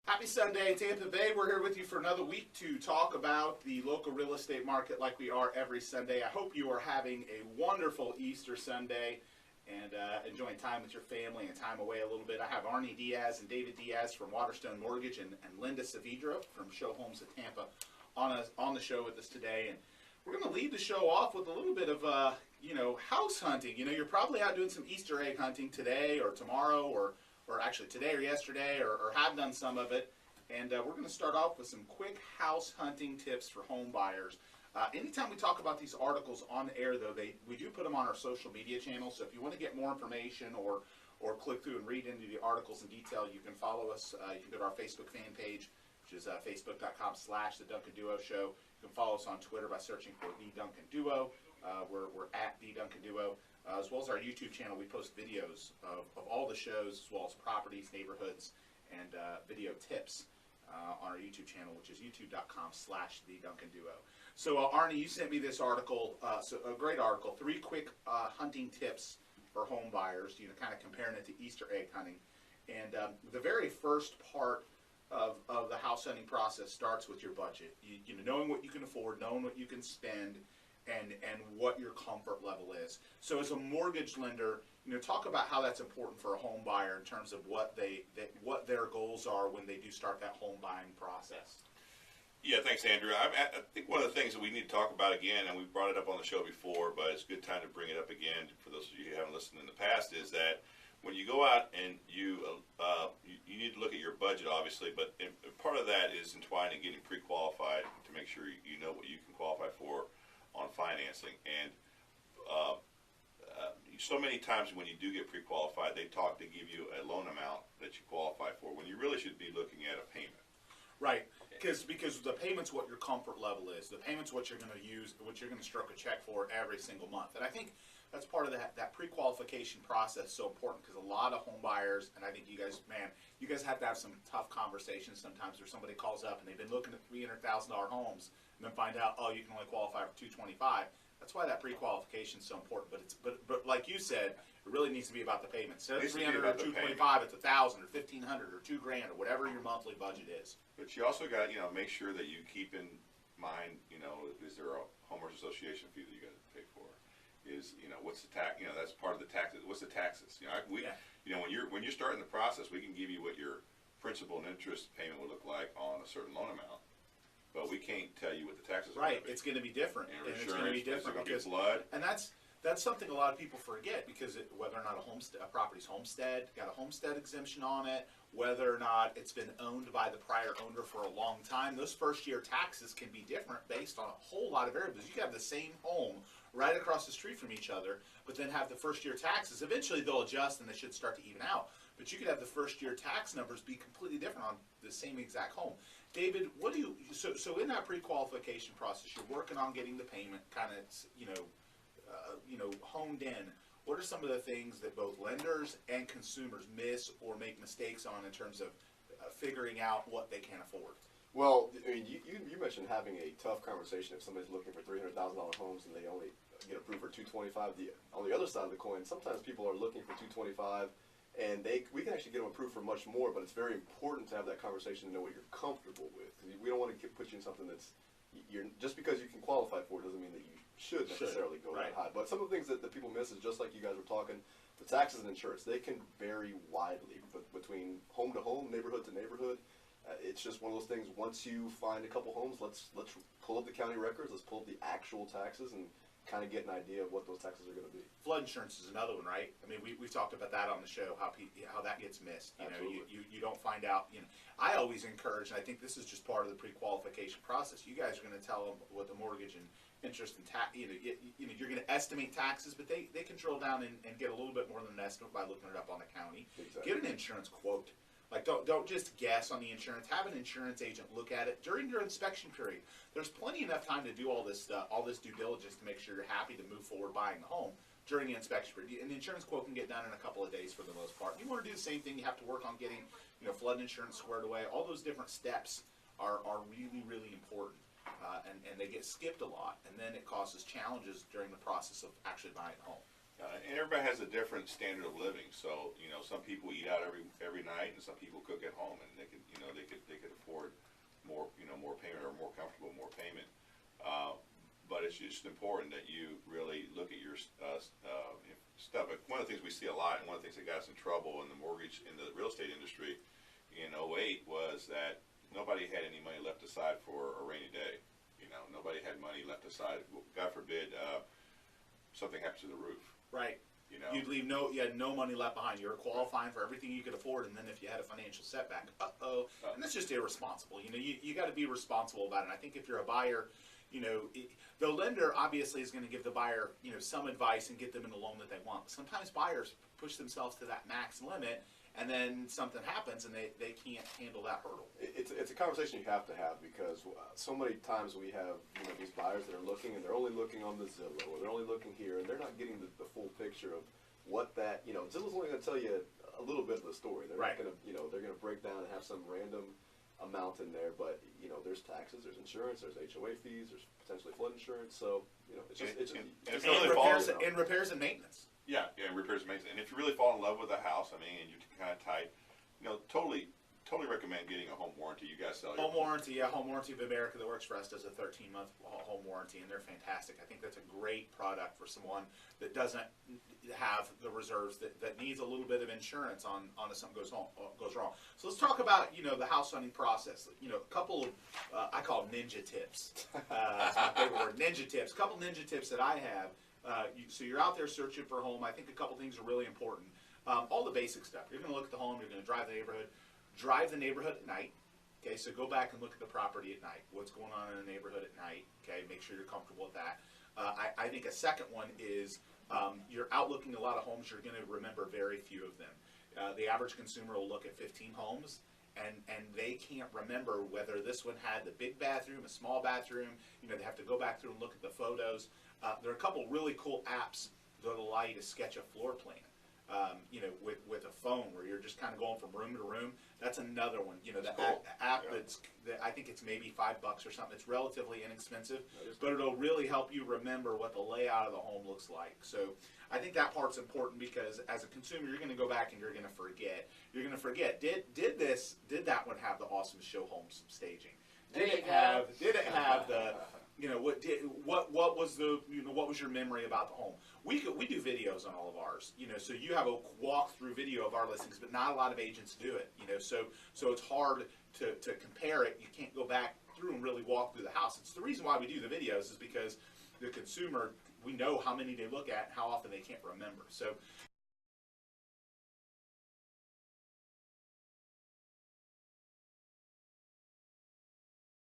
Happy Sunday, Tampa Bay. We're here with you for another week to talk about the local real estate market like we are every Sunday. I hope you are having a wonderful Easter Sunday and enjoying time with your family and time away a little bit. I have Arnie Diaz and David Diaz from Waterstone Mortgage and Linda Savidra from Show Homes at Tampa on the show with us today. And we're going to lead the show off with a little bit of, house hunting. You know, you're probably out doing some Easter egg hunting today or tomorrow or actually today or yesterday or have done some of it. And we're going to start off with some quick house hunting tips for home buyers. Anytime we talk about these articles on air, though, we do put them on our social media channels. So if you want to get more information or click through and read into the articles in detail, you can follow us. You can go to our Facebook fan page, which is facebook.com/The Duncan Duo Show. You can follow us on Twitter by searching for The Duncan Duo. We're at The Duncan Duo. As well as our YouTube channel, we post videos of all the shows, as well as properties, neighborhoods, and video tips on our YouTube channel, which is youtube.com/The Duncan Duo. So, Arnie, you sent me this article, a great article, 3 quick hunting tips for home buyers, kind of comparing it to Easter egg hunting. And the very first part of the house hunting process starts with your budget. Knowing what you can afford, knowing what you can spend, and what your comfort level is. So as a mortgage lender, talk about how that's important for a home buyer in terms of what their goals are when they do start that home buying process. Yeah, thanks, Andrew. I think one of the things that we need to talk about again, and we've brought it up on the show before, but it's a good time to bring it up again for those of you who haven't listened in the past, is that when you go out and you need to look at your budget, obviously, but part of that is entwined in getting pre-qualified to make sure you know what you can qualify for on financing. And so many times when you do get pre-qualified, they give you a loan amount that you qualify for when you really should be looking at a payment. Right, because the payment's what your comfort level is. The payment's what you're going to use, what you're going to stroke a check for every single month. And I think that's part of that pre-qualification process so important, because a lot of home buyers, and I think you guys have to have some tough conversations sometimes where somebody calls up and they've been looking at $300,000 homes and then find out, oh, you can only qualify for $225,000. That's why that pre-qualification is so important. But like you said, it really needs to be about the payment. Instead of $300 or $225,000, it's $1,000 or $1,500 or $2,000 or whatever your monthly budget is. But you also got to make sure that you keep in mind, is there a homeowners association fee that you got to pay for? Is what's the tax? That's part of the taxes. What's the taxes? When you're starting the process, we can give you what your principal and interest payment would look like on a certain loan amount, but we can't tell you what the taxes are. Right, it's going to be different, and it's going to be different because blood. And that's something a lot of people forget, because whether or not a property's homestead, got a homestead exemption on it, whether or not it's been owned by the prior owner for a long time, those first year taxes can be different based on a whole lot of variables. You can have the same home right across the street from each other, but then have the first year taxes. Eventually they'll adjust and they should start to even out. But you could have the first year tax numbers be completely different on the same exact home. David, so in that pre-qualification process, you're working on getting the payment kind of, honed in. What are some of the things that both lenders and consumers miss or make mistakes on in terms of figuring out what they can afford? Well, I mean, you mentioned having a tough conversation if somebody's looking for $300,000 homes and they only get approved for $225,000. On the other side of the coin, sometimes people are looking for $225,000, and we can actually get them approved for much more. But it's very important to have that conversation to know what you're comfortable with. We don't want to put you in something that's just because you can qualify for it doesn't mean that you should necessarily go that high. But some of the things that people miss is, just like you guys were talking, the taxes and insurance. They can vary widely between home to home, neighborhood to neighborhood. It's just one of those things. Once you find a couple homes, let's pull up the county records. Let's pull up the actual taxes and kind of get an idea of what those taxes are going to be. Flood insurance is another one, right? I mean, we've talked about that on the show, how that gets missed. You don't find out. I always encourage, and I think this is just part of the pre-qualification process. You guys are going to tell them what the mortgage and interest and tax. You're going to estimate taxes, but they can drill down and get a little bit more than an estimate by looking it up on the county. Exactly. Get an insurance quote. Like, don't just guess on the insurance. Have an insurance agent look at it during your inspection period. There's plenty enough time to do all this stuff, all this due diligence to make sure you're happy to move forward buying the home during the inspection period. And the insurance quote can get done in a couple of days for the most part. You want to do the same thing. You have to work on getting, flood insurance squared away. All those different steps are really, really important, and they get skipped a lot. And then it causes challenges during the process of actually buying a home. And everybody has a different standard of living. So, you know, some people eat out every night, and some people cook at home, and they could afford more, you know, more payment, or more comfortable, more payment. But it's just important that you really look at your stuff. But one of the things we see a lot, and one of the things that got us in trouble in the real estate industry in '08 was that nobody had any money left aside for a rainy day. You know, nobody had money left aside. God forbid something happens to the roof. Right. You know, you had no money left behind. You were qualifying for everything you could afford, and then if you had a financial setback, and that's just irresponsible. You know, you got to be responsible about it. And I think if you're a buyer, you know, the lender obviously is going to give the buyer, you know, some advice and get them in the loan that they want. But sometimes buyers push themselves to that max limit, and then something happens and they can't handle that hurdle. It's a conversation you have to have, because so many times we have, you know, these buyers that are looking, and they're only looking on the Zillow, or they're only looking here, and they're not getting the full picture of what that, you know, Zillow's only going to tell you a little bit of the story. They're Right. not going to, you know, they're going to break down and have some random amount in there, but, you know, there's taxes, there's insurance, there's HOA fees, there's potentially flood insurance, so, you know, it's just, and repairs and maintenance. Yeah, repairs and maintenance. And if you really fall in love with a house, I mean, and you're kind of tight, you know, totally recommend getting a home warranty. You guys sell your Home warranty, yeah, Home Warranty of America that works for us does a 13-month home warranty, and they're fantastic. I think that's a great product for someone that doesn't have the reserves, that needs a little bit of insurance on if something goes wrong. So let's talk about, you know, the house hunting process. You know, a couple of I call them ninja tips. That's my favorite word, ninja tips. A couple ninja tips that I have. So you're out there searching for a home. I think a couple things are really important. All the basic stuff. You're going to look at the home. You're going to drive the neighborhood. Drive the neighborhood at night. Okay, so go back and look at the property at night. What's going on in the neighborhood at night? Okay, make sure you're comfortable with that. I think a second one is you're out looking at a lot of homes. You're going to remember very few of them. The average consumer will look at 15 homes, and they can't remember whether this one had the big bathroom, a small bathroom. You know, they have to go back through and look at the photos. There are a couple really cool apps that allow you to sketch a floor plan. You know, with a phone, where you're just kind of going from room to room. That's another one. You know, the cool. app Yeah. that I think it's maybe $5 or something. It's relatively inexpensive, but it'll really help you remember what the layout of the home looks like. So I think that part's important, because as a consumer, you're going to go back and you're going to forget. You're going to forget. Did that one have the awesome show home staging? Did it have the, you know, what was the, you know, what was your memory about the home? We do videos on all of ours, you know, so you have a walkthrough video of our listings, but not a lot of agents do it, you know, so it's hard to compare it. You can't go back through and really walk through the house. It's the reason why we do the videos, is because the consumer, we know how many they look at, how often they can't remember. So